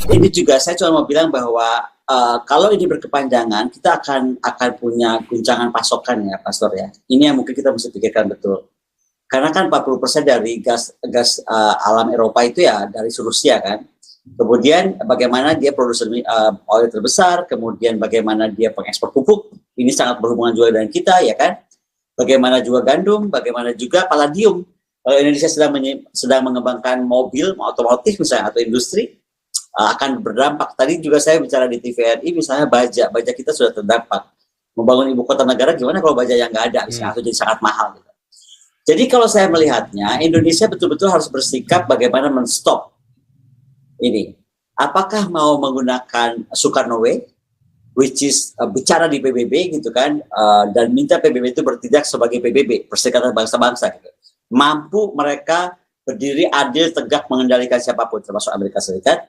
Ini juga saya cuma mau bilang bahwa kalau ini berkepanjangan, kita akan punya guncangan pasokan ya, Pastor ya. Ini yang mungkin kita mesti pikirkan betul. Karena kan 40% dari gas alam Eropa itu ya dari Rusia kan. Kemudian bagaimana dia produsen oil terbesar, kemudian bagaimana dia pengekspor pupuk, ini sangat berhubungan juga dengan kita ya kan. Bagaimana juga gandum, bagaimana juga palladium. Kalau Indonesia sedang mengembangkan mobil, otomotif misalnya atau industri, akan berdampak. Tadi juga saya bicara di TVRI misalnya baja kita sudah terdampak. Membangun ibu kota negara gimana kalau baja yang nggak ada misalnya, atau jadi sangat mahal gitu. Jadi kalau saya melihatnya, Indonesia betul-betul harus bersikap bagaimana men-stop ini. Apakah mau menggunakan Soekarno Way, which is bicara di PBB gitu kan, dan minta PBB itu bertindak sebagai PBB, Perserikatan Bangsa-Bangsa gitu. Mampu mereka berdiri adil, tegak mengendalikan siapapun, termasuk Amerika Serikat.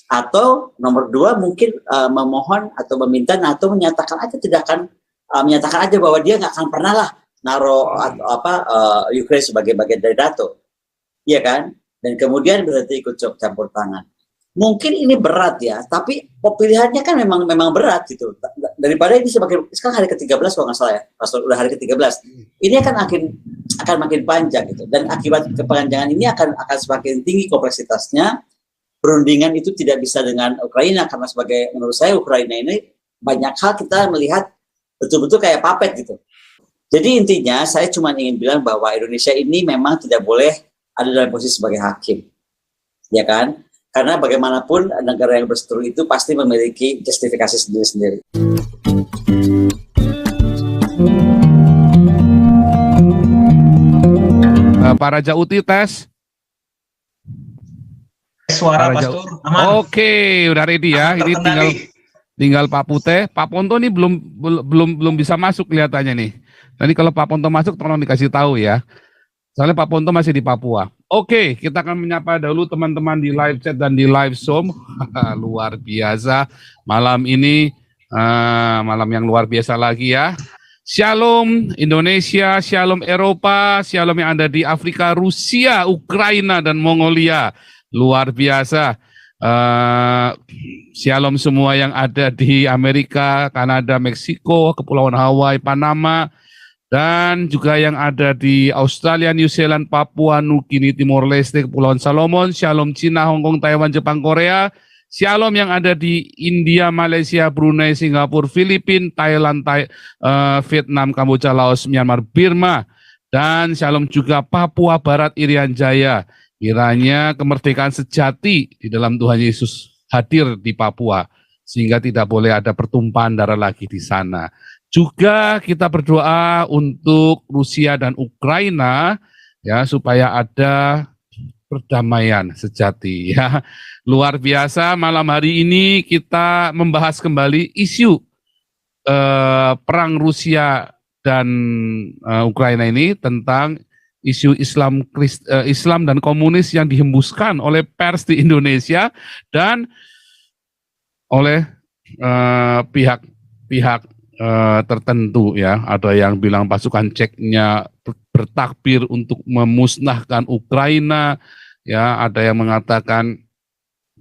Atau nomor 2 mungkin memohon atau meminta NATO menyatakan aja menyatakan aja bahwa dia nggak akan pernah lah naruh Ukraine sebagai bagian dari NATO, iya kan? Dan kemudian berarti ikut campur tangan. Mungkin ini berat ya, tapi pilihannya kan memang berat gitu. Daripada ini sekarang hari ke-13 kalau nggak salah ya, Pastor, udah hari ke-13. Ini akan makin panjang gitu. Dan akibat kepanjangan ini akan semakin tinggi kompleksitasnya. Perundingan itu tidak bisa dengan Ukraina karena menurut saya Ukraina ini banyak hal kita melihat betul-betul kayak puppet gitu. Jadi intinya saya cuma ingin bilang bahwa Indonesia ini memang tidak boleh ada dalam posisi sebagai hakim, ya kan? Karena bagaimanapun negara yang berseteru itu pasti memiliki justifikasi sendiri-sendiri. Pak Raja Uti tes. Suara Pastor aman. Oke, udah ready ya. Ini tinggal Pak Putih. Pak Ponto nih belum bisa masuk kelihatannya nih. Nanti kalau Pak Ponto masuk tolong dikasih tahu ya. Soalnya Pak Ponto masih di Papua. Oke, kita akan menyapa dahulu teman-teman di live chat dan di live Zoom. Luar biasa. Malam ini malam yang luar biasa lagi ya. Shalom Indonesia, Shalom Eropa, Shalom yang ada di Afrika, Rusia, Ukraina, dan Mongolia. Luar biasa. Shalom semua yang ada di Amerika, Kanada, Meksiko, Kepulauan Hawaii, Panama, dan juga yang ada di Australia, New Zealand, Papua, Nugini, Timor Leste, Kepulauan Salomon. Shalom Cina, Hong Kong, Taiwan, Jepang, Korea. Shalom yang ada di India, Malaysia, Brunei, Singapura, Filipina, Thailand, Vietnam, Kamboja, Laos, Myanmar, Burma. Dan shalom juga Papua Barat, Irian Jaya. Kiranya kemerdekaan sejati di dalam Tuhan Yesus hadir di Papua, sehingga tidak boleh ada pertumpahan darah lagi di sana. Juga kita berdoa untuk Rusia dan Ukraina, ya, supaya ada perdamaian sejati, ya. Luar biasa, malam hari ini kita membahas kembali isu perang Rusia dan Ukraina ini tentang isu Islam dan komunis yang dihembuskan oleh pers di Indonesia dan oleh pihak tertentu, ya. Ada yang bilang pasukan Ceknya bertakbir untuk memusnahkan Ukraina, ya. Ada yang mengatakan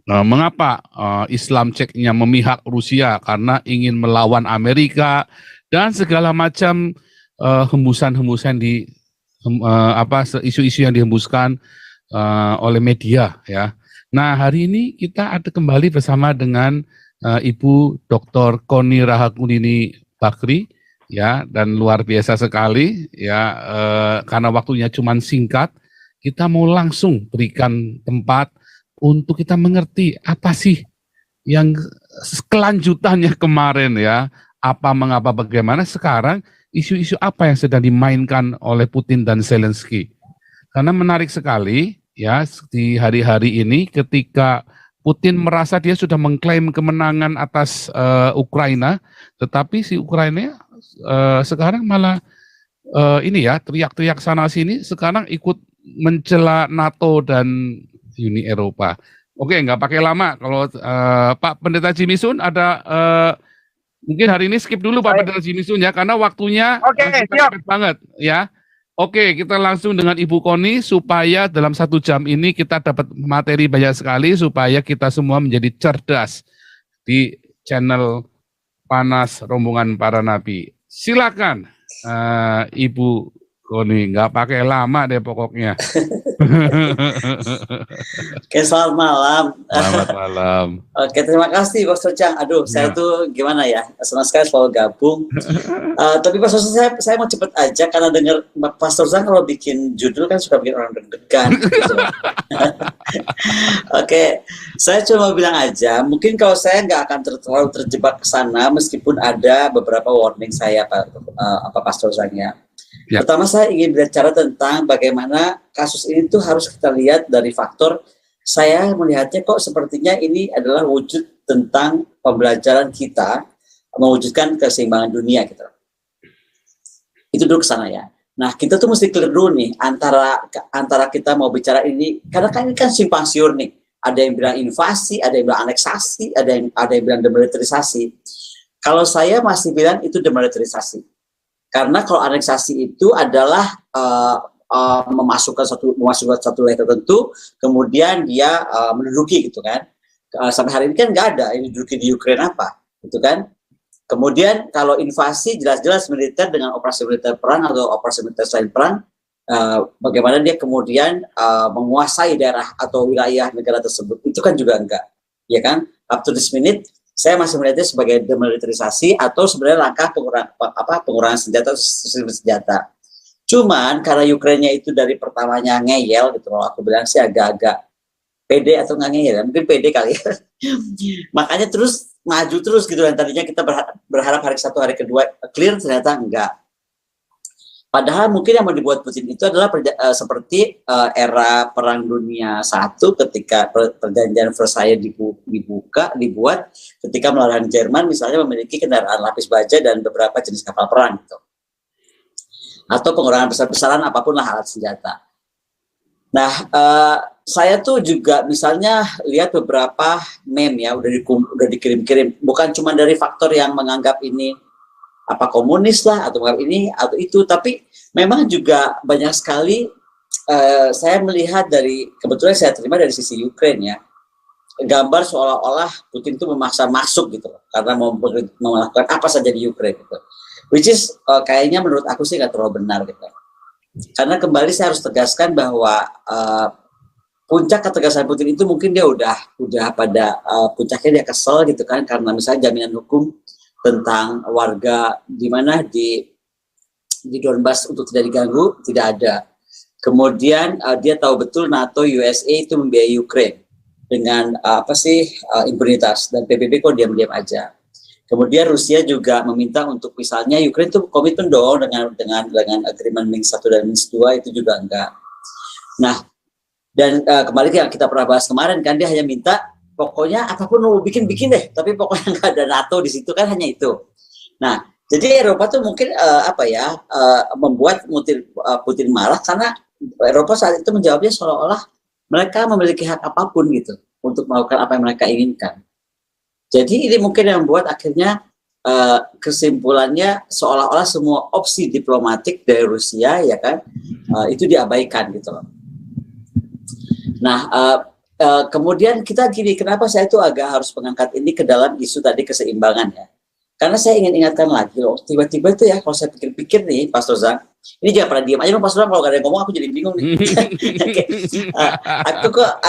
mengapa Islam Ceknya memihak Rusia karena ingin melawan Amerika, dan segala macam hembusan-hembusan di isu-isu yang dihembuskan oleh media, ya. Nah, hari ini kita ada kembali bersama dengan Ibu Dr. Koni Rahakundini Bakri, ya, dan luar biasa sekali, ya, karena waktunya cuma singkat, kita mau langsung berikan tempat untuk kita mengerti apa sih yang kelanjutannya kemarin, ya, mengapa, bagaimana sekarang, isu-isu apa yang sedang dimainkan oleh Putin dan Zelensky. Karena menarik sekali, ya, di hari-hari ini ketika Putin merasa dia sudah mengklaim kemenangan atas Ukraina, tetapi si Ukraina sekarang malah teriak-teriak sana sini, sekarang ikut mencela NATO dan Uni Eropa. Oke, nggak pakai lama. Kalau Pak Pendeta Jimmy Sun ada, mungkin hari ini skip dulu Pak Pendeta Jimmy Sun, ya, karena waktunya siap banget, ya. Oke, kita langsung dengan Ibu Koni supaya dalam 1 jam ini kita dapat materi banyak sekali supaya kita semua menjadi cerdas di channel Panas Rombongan Para Nabi. Silakan, Ibu Koni, nggak pakai lama deh pokoknya. Oke, selamat malam. Selamat malam. Oke, terima kasih Pastor Chang. Aduh, saya tuh gimana ya, senang sekali selalu gabung. Tapi Pastor, saya mau cepet aja karena dengar Pastor Chang kalau bikin judul kan suka bikin orang deg-degan. Gitu. Oke, saya cuma bilang aja, mungkin kalau saya nggak akan terlalu terjebak ke sana meskipun ada beberapa warning saya, Pastor Chang ya. Ya. Pertama saya ingin bicara tentang bagaimana kasus ini tuh harus kita lihat dari faktor saya melihatnya kok sepertinya ini adalah wujud tentang pembelajaran kita mewujudkan keseimbangan dunia gitu. Itu dulu ke sana ya. Nah, kita tuh mesti clear dulu nih antara kita mau bicara ini karena kan ini kan simpang siur nih. Ada yang bilang invasi, ada yang bilang aneksasi, ada yang bilang demilitarisasi. Kalau saya masih bilang itu demilitarisasi. Karena kalau aneksasi itu adalah memasukkan satu wilayah tertentu, kemudian dia menduduki gitu kan. Sampai hari ini kan nggak ada yang menduduki di Ukraina apa, gitu kan. Kemudian kalau invasi jelas-jelas militer dengan operasi militer perang atau operasi militer selain perang, bagaimana dia kemudian menguasai daerah atau wilayah negara tersebut, itu kan juga enggak, ya kan. Up to this minute saya masih melihatnya sebagai demilitarisasi atau sebenarnya langkah pengurangan senjata. Cuman karena Ukraina itu dari pertamanya ngeyel gitu, kalau aku bilang sih agak-agak pede atau nggak ngeyel, mungkin pede kali ya. Makanya terus maju terus gitu, dan tadinya kita berharap hari satu hari kedua clear, ternyata enggak. Padahal mungkin yang mau dibuat Putin itu adalah seperti era Perang Dunia I ketika perjanjian Versailles dibuat ketika melawan Jerman misalnya memiliki kendaraan lapis baja dan beberapa jenis kapal perang gitu. Atau pengurangan besar-besaran apapun lah alat senjata. Nah, saya tuh juga misalnya lihat beberapa meme ya udah dikirim-kirim, bukan cuma dari faktor yang menganggap ini apa komunis lah atau ini atau itu, tapi memang juga banyak sekali saya melihat dari, kebetulan saya terima dari sisi Ukraine ya, gambar seolah-olah Putin itu memaksa masuk gitu karena mau melakukan apa saja di Ukraine gitu, which is kayaknya menurut aku sih nggak terlalu benar gitu, karena kembali saya harus tegaskan bahwa puncak ketegasan Putin itu mungkin dia udah pada puncaknya dia kesel gitu kan, karena misalnya jaminan hukum tentang warga di mana di Donbas untuk tidak diganggu tidak ada. Kemudian dia tahu betul NATO, USA itu membiayai Ukraine dengan impunitas, dan PBB kok diam-diam aja. Kemudian Rusia juga meminta untuk misalnya Ukraine itu komitmen dong dengan agreement Minsk 1 dan Minsk 2, itu juga enggak. Nah, dan kembali yang kita pernah bahas kemarin kan, dia hanya minta pokoknya apapun mau bikin deh, tapi pokoknya nggak ada NATO di situ kan, hanya itu. Nah, jadi Eropa tuh mungkin membuat Putin marah karena Eropa saat itu menjawabnya seolah-olah mereka memiliki hak apapun gitu untuk melakukan apa yang mereka inginkan. Jadi ini mungkin yang membuat akhirnya kesimpulannya seolah-olah semua opsi diplomatik dari Rusia ya kan itu diabaikan gitu loh. Nah, kemudian kita gini, kenapa saya itu agak harus mengangkat ini ke dalam isu tadi keseimbangan ya? Karena saya ingin ingatkan lagi loh, tiba-tiba itu ya kalau saya pikir-pikir nih, Pastor Zang, ini jangan pernah diam aja dong Pastor Zang, kalau gak ada yang ngomong aku jadi bingung nih.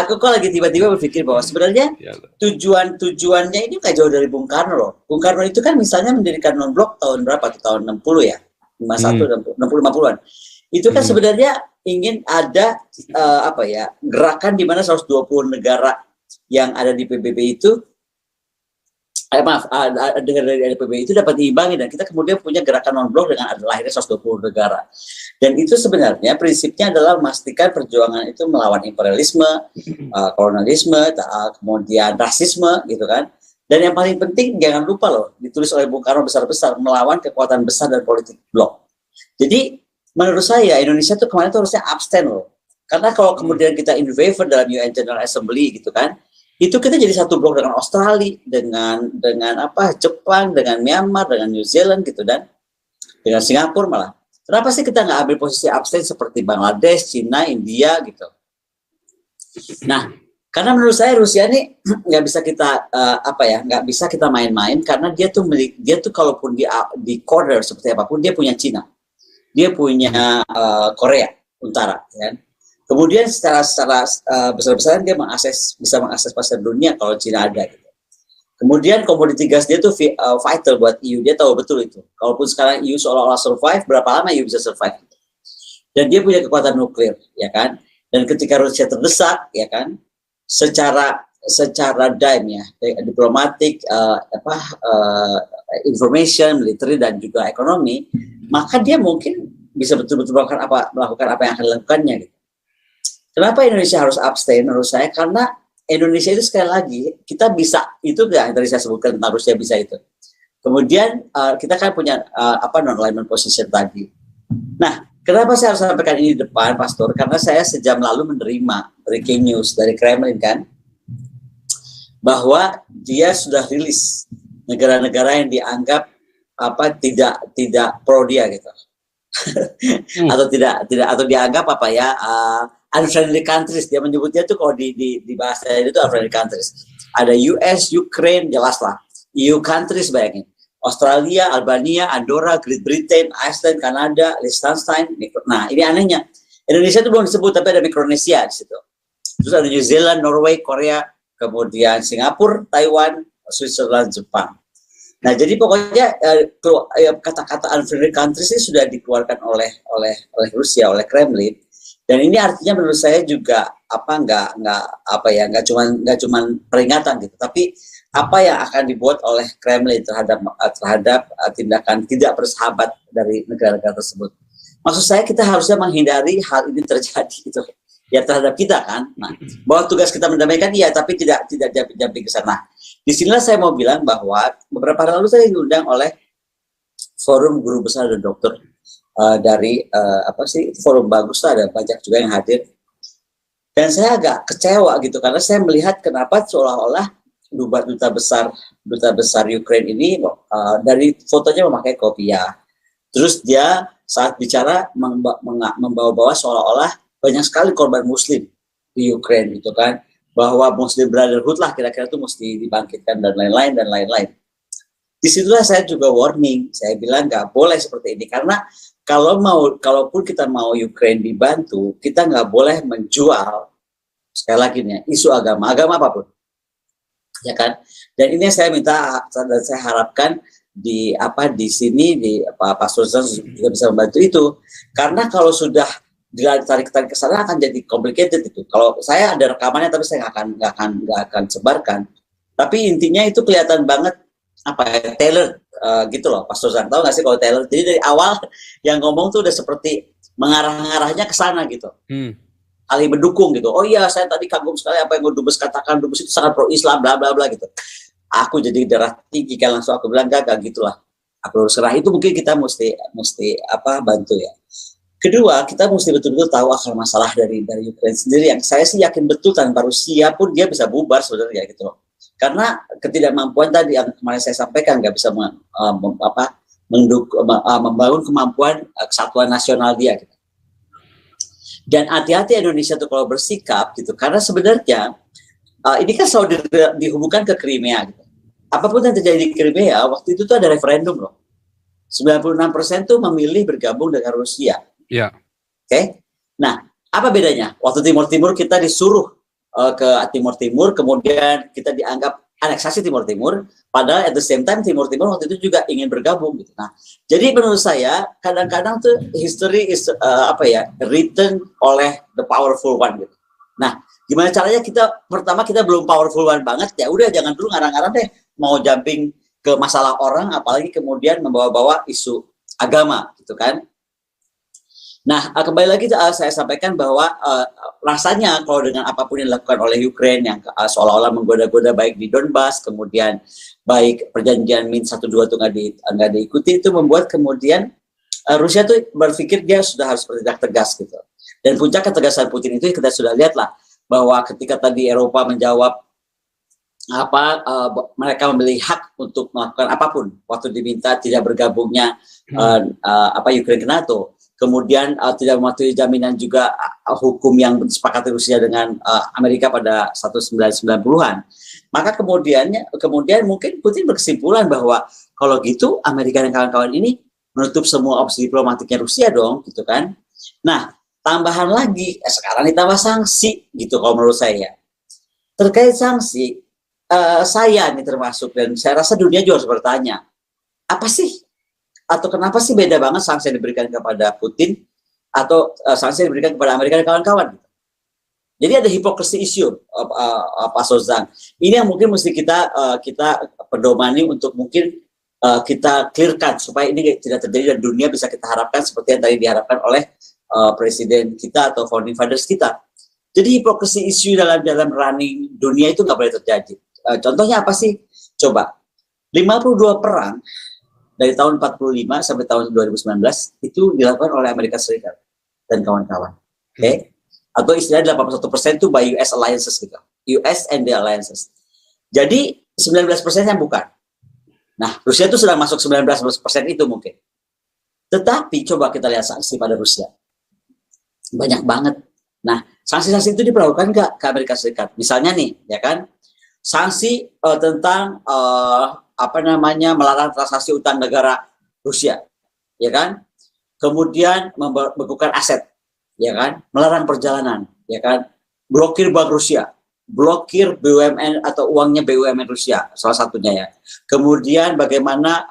Aku kok lagi tiba-tiba berpikir bahwa sebenarnya tujuannya ini nggak jauh dari Bung Karno loh. Bung Karno itu kan misalnya mendirikan non-blok tahun berapa tuh, tahun 60 ya, 51, 60-50an. Itu kan sebenarnya ingin ada gerakan di mana 120 negara yang ada di PBB itu dari PBB itu dapat diimbangi, dan kita kemudian punya gerakan non-blok dengan ada lahirnya 120 negara. Dan itu sebenarnya prinsipnya adalah memastikan perjuangan itu melawan imperialisme, kolonialisme, kemudian rasisme gitu kan. Dan yang paling penting jangan lupa loh, ditulis oleh Bung Karno besar-besar, melawan kekuatan besar dan politik blok. Jadi menurut saya Indonesia tuh kemarin tuh harusnya abstain loh, karena kalau kemudian kita in favor dalam UN General Assembly gitu kan, itu kita jadi satu blok dengan Australia, dengan Jepang, dengan Myanmar, dengan New Zealand gitu, dan dengan Singapura malah. Kenapa sih kita nggak ambil posisi abstain seperti Bangladesh, Cina, India gitu? Nah, karena menurut saya Rusia ini nggak bisa kita nggak bisa kita main-main karena dia tuh kalaupun di corner seperti apapun dia punya Cina, dia punya Korea Utara, kan? Kemudian secara besar-besaran dia bisa mengakses pasar dunia kalau Cina ada. Gitu. Kemudian komoditi gas dia tuh vital buat EU, dia tahu betul itu. Kalaupun sekarang EU seolah-olah survive, berapa lama EU bisa survive? Dan dia punya kekuatan nuklir, ya kan? Dan ketika Rusia terdesak, ya kan, secara ya, diplomatik, information, military dan juga ekonomi, maka dia mungkin bisa betul-betul melakukan apa yang akan dilakukannya. Gitu. Kenapa Indonesia harus abstain menurut saya? Karena Indonesia itu sekali lagi kita bisa itu yang tadi saya sebutkan tentang Rusia bisa itu. Kemudian kita kan punya non-alignment position tadi. Nah, kenapa saya harus sampaikan ini di depan, Pastor? Karena saya sejam lalu menerima breaking news dari Kremlin kan, bahwa dia sudah rilis negara-negara yang dianggap tidak pro dia gitu, atau dianggap unfriendly countries. Dia menyebutnya tuh kalau di bahasa itu unfriendly countries. Ada US, Ukraine, jelas lah. EU countries bayangin. Australia, Albania, Andorra, Great Britain, Iceland, Kanada, Liechtenstein. Nah, ini anehnya. Indonesia itu belum disebut, tapi ada Micronesia di situ. Terus ada New Zealand, Norway, Korea, kemudian Singapura, Taiwan, Switzerland, Jepang. Nah, jadi pokoknya kata-kata unfriendly countries ini sudah dikeluarkan oleh Rusia, oleh Kremlin. Dan ini artinya menurut saya juga nggak cuma peringatan gitu, tapi apa yang akan dibuat oleh Kremlin terhadap tindakan tidak bersahabat dari negara-negara tersebut. Maksud saya kita harusnya menghindari hal ini terjadi gitu. Ya terhadap kita kan. Nah, bahwa tugas kita mendamaikan iya, tapi tidak jumping ke sana. Di sinilah saya mau bilang bahwa beberapa hari lalu saya diundang oleh Forum Guru Besar dan Dokter dari forum bagus lah, ada banyak juga yang hadir. Dan saya agak kecewa gitu karena saya melihat kenapa seolah-olah duta besar Ukraine ini dari fotonya memakai kopiah. Terus dia saat bicara membawa-bawa seolah-olah banyak sekali korban Muslim di Ukraine gitu kan, bahwa Muslim Brotherhood lah kira-kira itu mesti dibangkitkan dan lain-lain. Disitulah saya juga warning, saya bilang nggak boleh seperti ini karena kalaupun kita mau Ukraine dibantu, kita nggak boleh menjual sekali lagi nih isu agama apapun, ya kan? Dan ini saya minta dan saya harapkan di sini Pastor Zan juga bisa membantu itu, karena kalau sudah ditarik ke sana akan jadi complicated itu. Kalau saya ada rekamannya tapi saya nggak akan sebarkan. Tapi intinya itu kelihatan banget Taylor gitu loh, Pastor Zan, tahu nggak sih kalau Taylor? Jadi dari awal yang ngomong tuh udah seperti mengarah-ngarahnya ke sana gitu, saling mendukung gitu. Oh iya, saya tadi kagum sekali apa yang Dubes katakan, Dubes itu sangat pro Islam, bla bla bla gitu. Aku jadi darah tinggi kan, langsung aku bilang gak gitulah. Aku harus serah. Itu mungkin kita mesti bantu ya. Kedua, kita mesti betul-betul tahu akar masalah dari Ukraine sendiri yang saya sih yakin betul tanpa Rusia pun dia bisa bubar sebenarnya gitu loh. Karena ketidakmampuan tadi yang kemarin saya sampaikan nggak bisa membangun kemampuan kesatuan nasional dia gitu. Dan hati-hati Indonesia tuh kalau bersikap gitu, karena sebenarnya ini kan selalu dihubungkan ke Crimea gitu. Apapun yang terjadi di Crimea waktu itu tuh ada referendum loh. 96% tuh memilih bergabung dengan Rusia. Ya. Oke. Nah, apa bedanya? Waktu Timur Timur kita disuruh ke Timur Timur, kemudian kita dianggap aneksasi Timur Timur, padahal at the same time Timur Timur waktu itu juga ingin bergabung gitu. Nah, jadi menurut saya kadang-kadang tuh history is written oleh the powerful one gitu. Nah, gimana caranya pertama kita belum powerful one banget, ya udah jangan dulu ngarang-ngarang deh mau jumping ke masalah orang, apalagi kemudian membawa-bawa isu agama gitu kan. Nah, kembali lagi saya sampaikan bahwa rasanya kalau dengan apapun yang dilakukan oleh Ukraine yang seolah-olah menggoda-goda baik di Donbas, kemudian baik perjanjian Minsk 1-2 itu nggak diikuti, itu membuat kemudian Rusia tuh berpikir dia sudah harus bertindak tegas gitu. Dan puncak ketegasan Putin itu kita sudah lihat lah, bahwa ketika tadi Eropa menjawab mereka memiliki hak untuk melakukan apapun waktu diminta tidak bergabungnya Ukraine ke NATO. kemudian tidak mematuhi jaminan juga hukum yang disepakati Rusia dengan Amerika pada 1990-an. Maka kemudian mungkin Putin berkesimpulan bahwa kalau gitu Amerika dan kawan-kawan ini menutup semua opsi diplomatiknya Rusia dong, gitu kan. Nah, tambahan lagi, sekarang ditambah sanksi, gitu kalau menurut saya. Terkait sanksi, saya nih termasuk, dan saya rasa dunia juga harus bertanya, apa sih atau kenapa sih beda banget sanksi yang diberikan kepada Putin atau sanksi yang diberikan kepada Amerika dan kawan-kawan? Jadi ada hypocrisy issue, Pak Sozan. Ini yang mungkin mesti kita pedomani untuk mungkin kita clearkan supaya ini tidak terjadi dan dunia bisa kita harapkan seperti yang tadi diharapkan oleh presiden kita atau founding fathers kita. Jadi hypocrisy issue dalam running dunia itu nggak boleh terjadi. Contohnya apa sih? Coba 52 perang dari tahun 45 sampai tahun 2019 itu dilakukan oleh Amerika Serikat dan kawan-kawan. Oke? Atau istilahnya 81% itu by US alliances gitu. US and the alliances. Jadi 19%-nya bukan. Nah, Rusia itu sudah masuk 19% itu mungkin. Tetapi coba kita lihat sanksi pada Rusia. Banyak banget. Nah, sanksi-sanksi itu diperlakukan nggak ke Amerika Serikat? Misalnya nih, ya kan? Sanksi tentang melarang transaksi utang negara Rusia, ya kan? Kemudian membekukan aset, ya kan? Melarang perjalanan, ya kan? Blokir bank Rusia, blokir BUMN atau uangnya BUMN Rusia, salah satunya ya. Kemudian bagaimana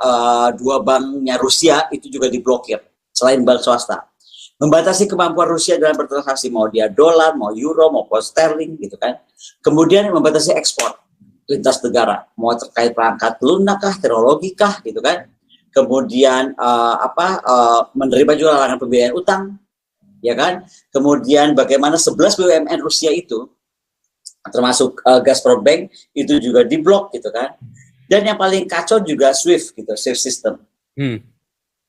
2 banknya Rusia itu juga diblokir, selain bank swasta. Membatasi kemampuan Rusia dalam bertransaksi, mau dia dolar, mau euro, mau pound sterling, gitu kan. Kemudian membatasi ekspor lintas negara, mau terkait perangkat lunak kah, teknologi kah, gitu kan. Kemudian menerima juga larangan pembiayaan utang, ya kan. Kemudian bagaimana 11 BUMN Rusia itu, termasuk Gazprom Bank, itu juga diblok, gitu kan. Dan yang paling kacau juga SWIFT, gitu, SWIFT system.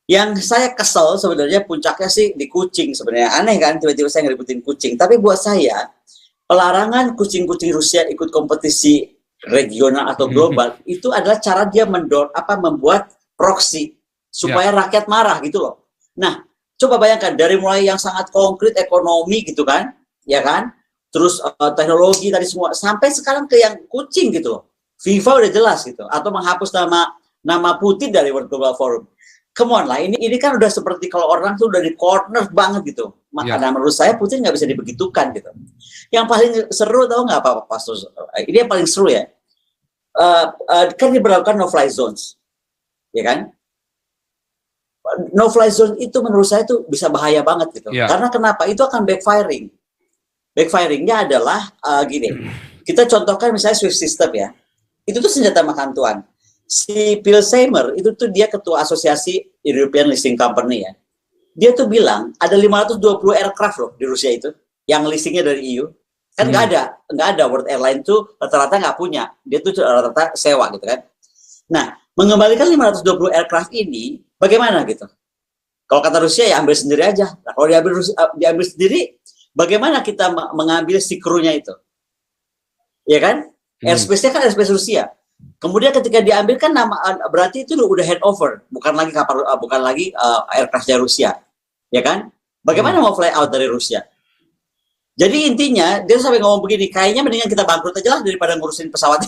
Yang saya kesel sebenarnya puncaknya sih di kucing sebenarnya. Aneh kan, tiba-tiba saya ngeributin kucing. Tapi buat saya, pelarangan kucing-kucing Rusia ikut kompetisi regional atau global itu adalah cara dia membuat proksi supaya rakyat marah gitu loh. Nah, coba bayangkan dari mulai yang sangat konkret ekonomi gitu kan, ya kan, terus teknologi tadi semua sampai sekarang ke yang kucing gitu loh. FIFA udah jelas gitu, atau menghapus nama Putin dari World Global Forum. Come on lah, ini kan udah seperti kalau orang tuh udah di corner banget gitu. Makanya menurut saya Putin nggak bisa dibegitukan gitu. Yang paling seru tahu nggak apa Pastor? Ini yang paling seru ya. Kan diberlakukan no-fly zones, ya kan? No-fly zone itu menurut saya tuh bisa bahaya banget gitu. Karena kenapa? Itu akan backfiring. Backfiringnya adalah gini. Kita contohkan misalnya SWIFT system ya. Itu tuh senjata makan tuan. Si Phil Seymour itu tuh dia ketua asosiasi European Leasing Company ya. Dia tuh bilang ada 520 aircraft loh di Rusia itu yang leasingnya dari EU. Kan nggak ada World Airline tuh rata-rata nggak punya. Dia tuh rata-rata sewa gitu kan. Nah, mengembalikan 520 aircraft ini bagaimana gitu? Kalau kata Rusia ya ambil sendiri aja. Nah, kalau diambil sendiri, bagaimana kita mengambil si krunya itu? Ya kan? Airspace-nya kan airspace Rusia. Kemudian ketika diambil kan berarti itu udah handover, bukan lagi aircraft-nya Rusia, ya kan? Bagaimana mau fly out dari Rusia? Jadi intinya dia sampai ngomong begini, kayaknya mendingan kita bangkrut aja lah daripada ngurusin pesawat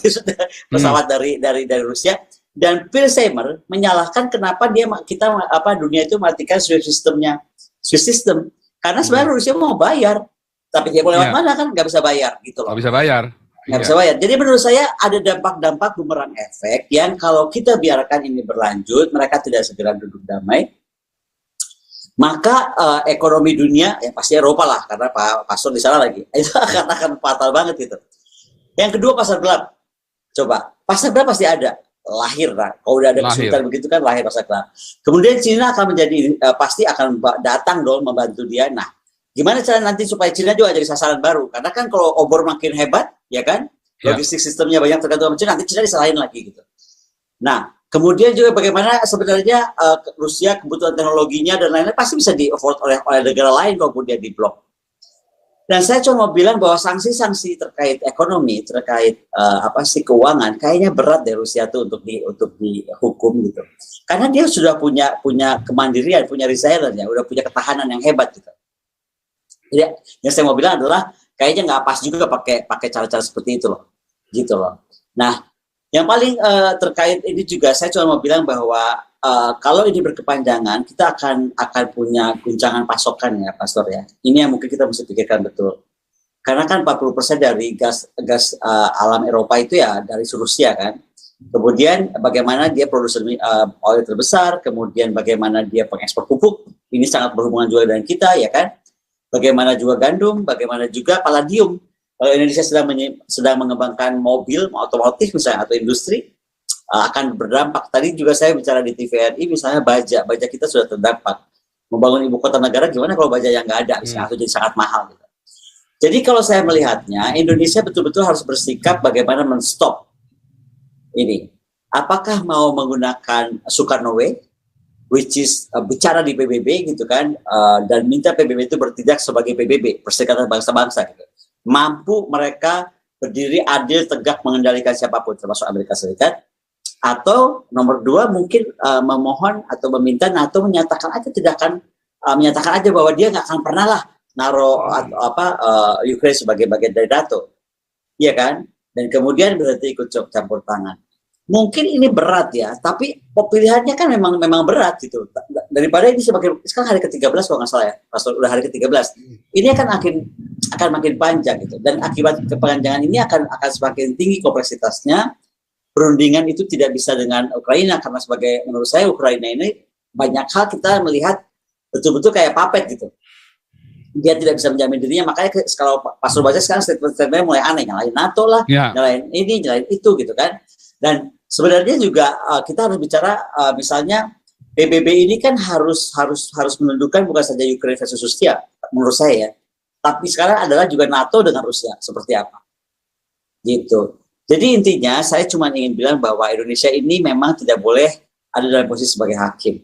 dari Rusia. Dan Phil Seymour menyalahkan kenapa dunia itu matikan SWIFT system, karena sebenarnya Rusia mau bayar, tapi dia mau lewat mana kan nggak bisa bayar gitu loh. Nggak bisa bayar. Nggak bisa bayar. Jadi menurut saya ada dampak-dampak bumerang efek yang kalau kita biarkan ini berlanjut, mereka tidak segera duduk damai, maka ekonomi dunia, ya pasti Eropa lah, karena Pak Pastor di sana lagi, itu akan fatal banget gitu. Yang kedua pasar gelap. Coba, pasar gelap pasti ada, lahir lah. Kalau udah ada kesulitan begitu kan lahir pasar gelap. Kemudian Cina akan pasti akan datang dong membantu dia. Nah, gimana cara nanti supaya Cina juga jadi sasaran baru? Karena kan kalau obor makin hebat, ya kan, logistik sistemnya banyak tergantung sama Cina, nanti Cina disalahin lagi gitu. Nah, kemudian juga bagaimana sebenarnya Rusia kebutuhan teknologinya dan lain-lain pasti bisa di-afford oleh negara lain kalau dia di blok. Dan saya cuma mau bilang bahwa sanksi-sanksi terkait ekonomi, terkait keuangan, kayaknya berat deh Rusia tuh untuk dihukum gitu. Karena dia sudah punya kemandirian, punya resilience ya, udah punya ketahanan yang hebat gitu. Jadi yang saya mau bilang adalah kayaknya nggak pas juga pakai cara-cara seperti itu loh, gitu loh. Nah, yang paling terkait ini juga saya cuma mau bilang bahwa kalau ini berkepanjangan, kita akan punya guncangan pasokan ya, Pastor ya. Ini yang mungkin kita mesti pikirkan betul. Karena kan 40% dari gas alam Eropa itu ya dari Rusia kan. Kemudian bagaimana dia produser oil terbesar, kemudian bagaimana dia pengekspor pupuk, ini sangat berhubungan juga dengan kita ya kan. Bagaimana juga gandum, bagaimana juga palladium. Kalau Indonesia sedang mengembangkan mobil, otomotif misalnya atau industri, akan berdampak. Tadi juga saya bicara di TVRI, misalnya baja kita sudah terdampak. Membangun ibu kota negara gimana kalau baja yang nggak ada, misalnya, atau jadi sangat mahal. Gitu. Jadi kalau saya melihatnya, Indonesia betul-betul harus bersikap bagaimana men-stop ini. Apakah mau menggunakan Soekarno Way, which is bicara di PBB gitu kan, dan minta PBB itu bertindak sebagai PBB, Perserikatan Bangsa-Bangsa gitu. Mampu mereka berdiri adil, tegak mengendalikan siapapun, termasuk Amerika Serikat. Atau nomor 2 mungkin memohon atau meminta NATO menyatakan aja bahwa dia nggak akan pernah lah naruh Ukraine sebagai bagian dari NATO, iya kan? Dan kemudian berarti ikut campur tangan. Mungkin ini berat ya, tapi pilihannya kan memang berat gitu. Daripada ini sekarang hari ke-13 kalau nggak salah ya, Pastor, udah hari ke-13. Ini akan makin panjang gitu. Dan akibat kepanjangan ini akan semakin tinggi kompleksitasnya. Perundingan itu tidak bisa dengan Ukraina karena menurut saya Ukraina ini banyak hal kita melihat betul-betul kayak puppet gitu. Dia tidak bisa menjamin dirinya, makanya kalau Pastor baca sekarang statement-statementnya mulai aneh, nyalain NATO lah, nyalain ini, nyalain itu gitu kan. Dan sebenarnya juga kita harus bicara misalnya PBB ini kan harus menentukan bukan saja Ukraina versus Rusia menurut saya ya, tapi sekarang adalah juga NATO dengan Rusia seperti apa gitu. Jadi intinya saya cuma ingin bilang bahwa Indonesia ini memang tidak boleh ada dalam posisi sebagai hakim,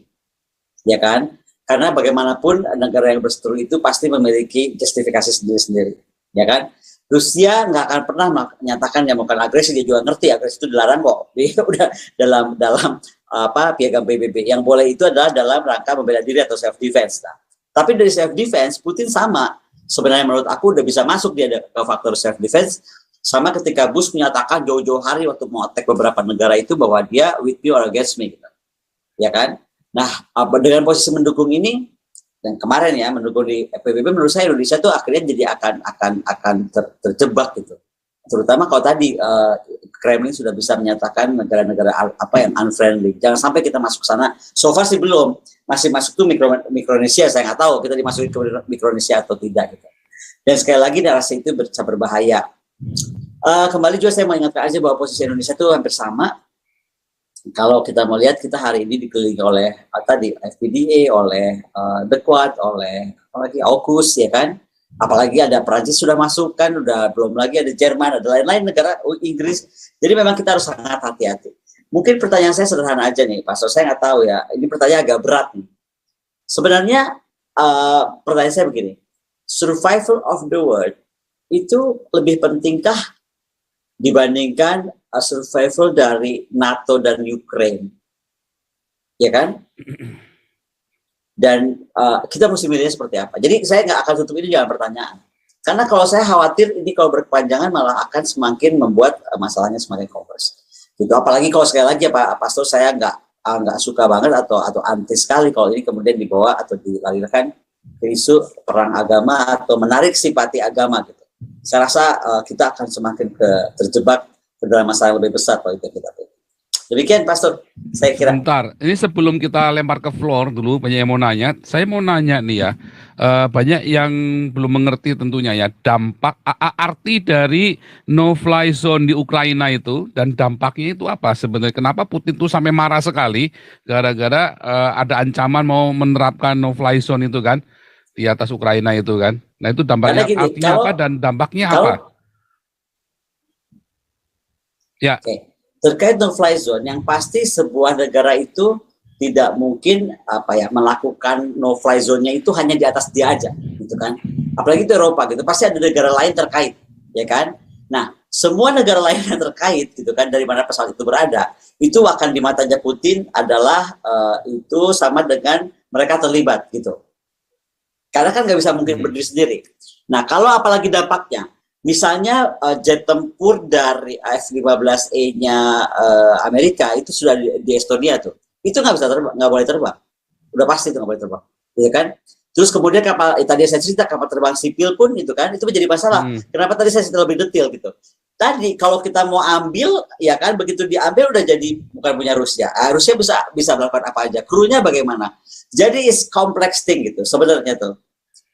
ya kan? Karena bagaimanapun negara yang berseteru itu pasti memiliki justifikasi sendiri-sendiri, ya kan? Rusia nggak akan pernah menyatakan yang melakukan agresi, dia juga ngerti agresi itu dilarang kok. Dia udah dalam piagam PBB. Yang boleh itu adalah dalam rangka membela diri atau self defense. Nah, tapi dari self defense Putin sama. Sebenarnya menurut aku udah bisa masuk dia ke faktor self defense. Sama ketika Bush menyatakan jauh-jauh hari waktu mau attack beberapa negara itu bahwa dia with me or against me, gitu. Ya kan? Nah, dengan posisi mendukung ini dan kemarin ya mendukung di PBB, menurut saya Indonesia tuh akhirnya jadi akan terjebak gitu. Terutama kalau tadi Kremlin sudah bisa menyatakan negara-negara yang unfriendly. Jangan sampai kita masuk sana. So far sih belum. Masih masuk tuh Mikronesia, saya nggak tahu kita dimasukin ke Mikronesia atau tidak gitu. Dan sekali lagi narasi itu bisa berbahaya. Kembali juga saya mau ingatkan aja bahwa posisi Indonesia itu hampir sama. Kalau kita mau lihat, kita hari ini dikelilingi oleh tadi FPDA, oleh The Quad, oleh apalagi AUKUS ya kan. Apalagi ada Prancis sudah masuk kan, belum lagi ada Jerman, ada lain-lain negara, Inggris. Jadi memang kita harus sangat hati-hati. Mungkin pertanyaan saya sederhana aja nih, Pastor. Saya nggak tahu ya. Ini pertanyaan agak berat nih. Sebenarnya pertanyaan saya begini, survival of the world itu lebih pentingkah dibandingkan survival dari NATO dan Ukraine, ya kan? Dan kita mesti milihnya seperti apa. Jadi saya nggak akan tutup ini dengan pertanyaan, karena kalau saya khawatir ini kalau berkepanjangan malah akan semakin membuat masalahnya semakin kompleks. Gitu. Apalagi kalau sekali lagi Pak Pastor, saya nggak suka banget atau anti sekali kalau ini kemudian dibawa atau dilarikan ke isu perang agama atau menarik simpati agama gitu. Saya rasa kita akan semakin terjebak ke dalam masalah yang lebih besar kalau itu kita pilih. Demikian Pastor, saya kira. Bentar, ini sebelum kita lempar ke floor dulu, banyak yang mau nanya. Saya mau nanya nih ya, banyak yang belum mengerti tentunya ya dampak arti dari no-fly zone di Ukraina itu dan dampaknya itu apa sebenarnya? Kenapa Putin itu sampai marah sekali gara-gara ada ancaman mau menerapkan no-fly zone itu kan di atas Ukraina itu kan? Nah itu dampaknya artinya apa dan dampaknya apa? Ya. Okay. Terkait no-fly zone, yang pasti sebuah negara itu tidak mungkin melakukan no-fly zone-nya itu hanya di atas dia aja, gitu kan? apalagi itu Eropa gitu, pasti ada negara lain terkait, ya kan? Nah, semua negara lain yang terkait gitu kan dari mana pesawat itu berada, itu akan di matanya Putin adalah itu sama dengan mereka terlibat gitu. Karena kan nggak bisa mungkin berdiri sendiri. Nah, kalau apalagi dampaknya, misalnya jet tempur dari F-15E-nya Amerika itu sudah di Estonia tuh, itu nggak bisa terbang, nggak boleh terbang, udah pasti itu nggak boleh terbang, ya kan? Terus kemudian kapal, tadi saya cerita kapal terbang sipil pun itu kan, itu menjadi masalah. Kenapa tadi saya cerita lebih detail gitu? Tadi kalau kita mau ambil, ya kan begitu diambil udah jadi bukan punya Rusia. Rusia bisa melakukan apa aja. Krunya bagaimana? Jadi is complex thing gitu sebenarnya tuh.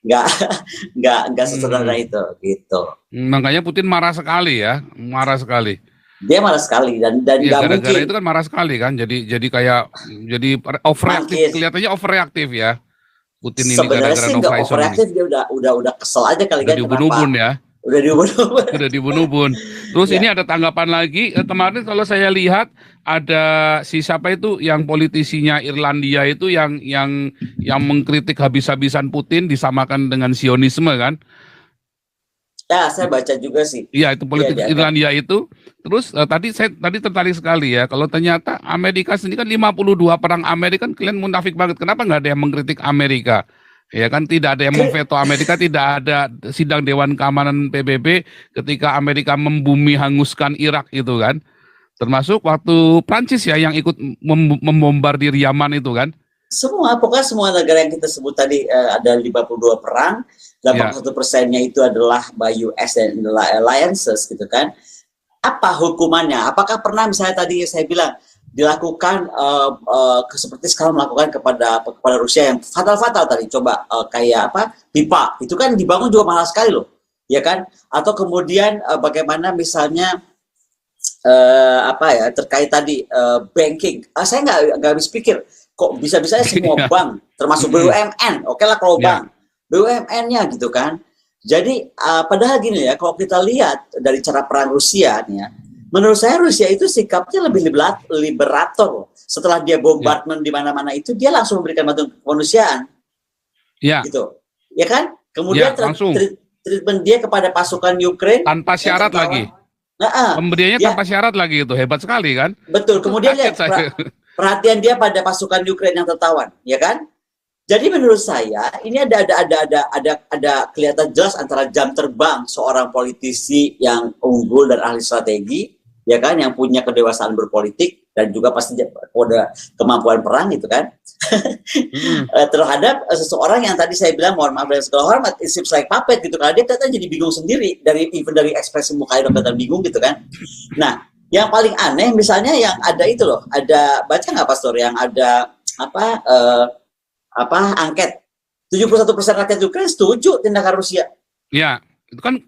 Nggak sesederhana itu gitu. Makanya Putin marah sekali ya, marah sekali. Dia marah sekali dan ya, nggak gara-gara mungkin. itu kan marah sekali kan, jadi kayak jadi overreaktif, kelihatannya overreaktif ya. Putin ini Sebenarnya gara-gara sih no nggak fly zone overreaktif, dia udah kesel aja kali kan, diubun-ubun ya. Udah diubun-ubun. Udah diubun-ubun. Terus Ya. ini ada tanggapan lagi, kemarin kalau saya lihat ada si siapa itu yang politisinya Irlandia itu yang mengkritik habis-habisan Putin disamakan dengan Sionisme kan. Ya, saya baca juga sih. Iya, itu politik Irlandia itu. Terus tadi tertarik sekali ya, kalau ternyata Amerika sendiri kan 52 perang Amerika kan kalian munafik banget. Kenapa nggak ada yang mengkritik Amerika? Ya kan tidak ada yang memveto Amerika, tidak ada sidang Dewan Keamanan PBB ketika Amerika membumi hanguskan Irak itu kan. Termasuk waktu Prancis ya yang ikut membombardir Yaman itu kan. Pokoknya semua negara yang kita sebut tadi ada 52 perang, 81%-nya itu adalah by US dan alliances gitu kan. Apa hukumannya? Apakah pernah misalnya tadi saya bilang dilakukan seperti sekarang melakukan kepada Rusia yang fatal tadi, coba kayak apa pipa itu kan dibangun juga mahal sekali loh, ya kan? Atau kemudian bagaimana misalnya terkait tadi banking, saya nggak habis pikir kok bisa-bisanya semua bank termasuk BUMN, oke lah kalau bank BUMN-nya gitu kan. Jadi padahal gini ya, kalau kita lihat dari cara perang Rusia nih ya, menurut saya Rusia itu sikapnya lebih liberator. Setelah dia bombardment di mana-mana itu, dia langsung memberikan bantuan kemanusiaan. Gitu. Ya kan? Kemudian treatment dia kepada pasukan Ukraine tanpa syarat lagi. Pemberiannya tanpa syarat lagi, itu hebat sekali kan? Betul. Kemudian lihat perhatian dia pada pasukan Ukraine yang tertawan, ya kan? Jadi menurut saya ini ada kelihatan jelas antara jam terbang seorang politisi yang unggul dan ahli strategi, ya kan, yang punya kedewasaan berpolitik dan juga pasti ada kemampuan perang gitu kan, terhadap seseorang yang tadi saya bilang mohon maaf dan segala hormat, it seems like puppet gitu kan. Dia kelihatan jadi bingung sendiri dari ekspresi mukanya udah kelihatan bingung gitu kan. Nah, yang paling aneh misalnya yang ada itu loh, ada baca nggak Pastor yang ada angket 71% rakyat Ukraina setuju tindakan Rusia. Ya, itu kan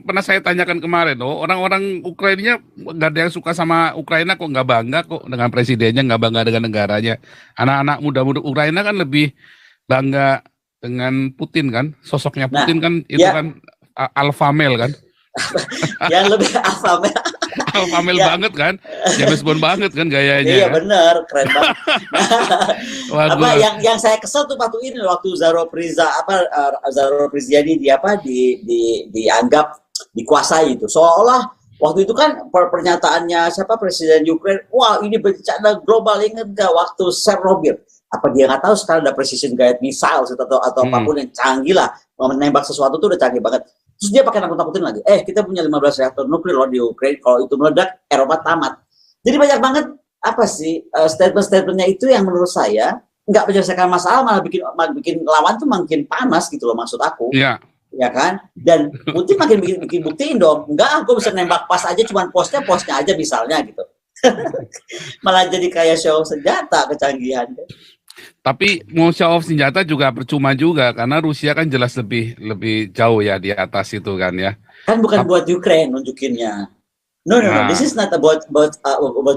pernah saya tanyakan kemarin, orang-orang Ukraina nggak ada yang suka sama Ukraina kok, nggak bangga kok dengan presidennya, nggak bangga dengan negaranya. Anak-anak muda-muda Ukraina kan lebih bangga dengan Putin kan, sosoknya Putin kan itu kan alpha male kan. Yang lebih alpha male. Alpha male banget kan, James Bond banget kan gayanya. Iya benar, keren banget. Yang saya kesel tuh waktu ini, waktu Zaro Priziani dianggap dikuasai itu, seolah waktu itu kan pernyataannya Presiden Ukraine, wah ini bencana global, inget gak waktu Chernobyl? Apa dia nggak tahu sekarang ada precision guided missiles atau apapun yang canggih lah, menembak sesuatu tuh udah canggih banget. Terus dia pakai nakut-nakutin lagi. Kita punya 15 reaktor nuklir loh di Ukraina. Kalau itu meledak, Eropa tamat. Jadi banyak banget statement-statementnya itu yang menurut saya nggak menyelesaikan masalah, malah bikin lawan tuh makin panas gitu loh, maksud aku. Iya. Ya kan? Dan Putin makin bikin buktiin dong. Enggak, gue bisa nembak pas aja, cuman posnya aja misalnya gitu. Malah jadi kayak show senjata kecanggihan. Tapi mau show off senjata juga percuma juga, karena Rusia kan jelas lebih jauh ya di atas itu kan ya. Kan bukan buat Ukraine nunjukinnya. No. This is not about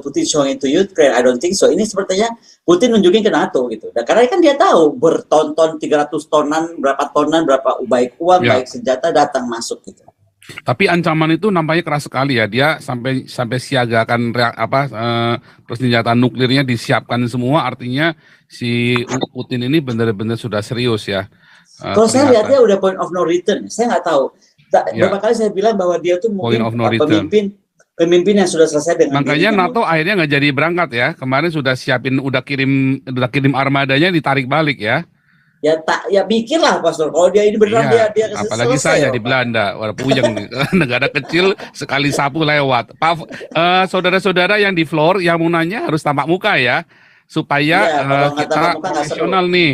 Putin showing it to Ukraine. I don't think so. Ini sepertinya Putin nunjukin ke NATO gitu. Dan karena kan dia tahu berton-ton 300 tonan, berapa baik uang, baik senjata datang masuk gitu. Tapi ancaman itu nampaknya keras sekali ya. Dia sampai siagakan persenjataan nuklirnya disiapkan semua. Artinya si Putin ini benar-benar sudah serius ya. Kalau saya kelihatan. lihatnya udah point of no return. Saya nggak tahu. Ya. Berapa kali saya bilang bahwa dia tuh Point mungkin of no return. pemimpin yang sudah selesai dengan Makanya dirinya. NATO akhirnya nggak jadi berangkat ya. Kemarin sudah siapin, udah kirim armadanya ditarik balik ya. Ya pikirlah Pastor. Kalau dia ini beneran Iya, dia apalagi selesai saya loh, di Pak. Belanda, wah puyeng nih. Negara kecil sekali sapu lewat. Pak, saudara-saudara yang di floor yang mau nanya harus tampak muka ya, supaya Iya, kalau nggak kita tampak muka nggak seru. profesional nih.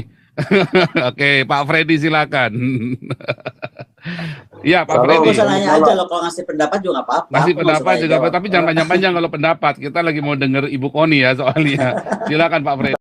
Oke, Pak Freddy silakan. Ya, Pak Kalau Freddy. nggak usah nanya aja loh, kalau ngasih pendapat juga nggak apa-apa. Ngasih Aku nggak pendapat usah juga, jawab. tapi jangan panjang-panjang kalau pendapat. Kita lagi mau denger Ibu Koni ya soalnya. Silakan Pak Freddy.